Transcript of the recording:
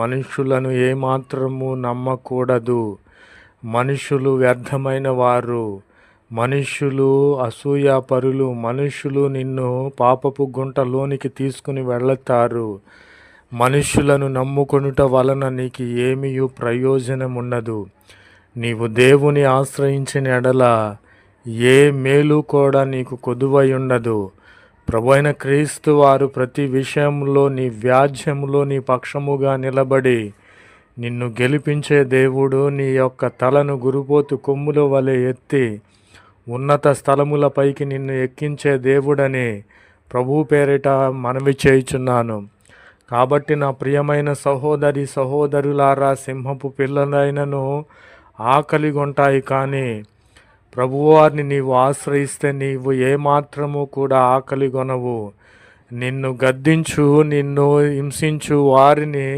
మనుషులను ఏమాత్రము నమ్మకూడదు. మనుషులు వ్యర్థమైన వారు, మనుషులు అసూయాపరులు, మనుషులు నిన్ను పాపపు గుంటలోనికి తీసుకుని వెళతారు. మనుషులను నమ్ముకొనుట వలన నీకు ఏమీయూ ప్రయోజనముండదు. నీవు దేవుని ఆశ్రయించిన ఎడల ఏ మేలు కూడా నీకు కొదువై ఉండదు. ప్రభువైన క్రీస్తు వారు ప్రతి విషయంలో నీ వ్యాజ్యములో నీ పక్షముగా నిలబడి నిన్ను గెలిపించే దేవుడు, నీ యొక్క తలను గురుపోతు కొమ్ముల వలె ఎత్తి ఉన్నత స్థలములపైకి నిన్ను ఎక్కించే దేవుడని ప్రభు పేరిట మనవి చేయుచున్నాను. కాబట్టి నా ప్రియమైన సహోదరులారా, సింహపు పిల్లలైనను ఆకలిగొంటాయి, కానీ ప్రభువారిని నీవు ఆశ్రయిస్తే నీవు ఏమాత్రము కూడా ఆకలిగొనవు. నిన్ను గద్దించు, నిన్ను హింసించు వారిని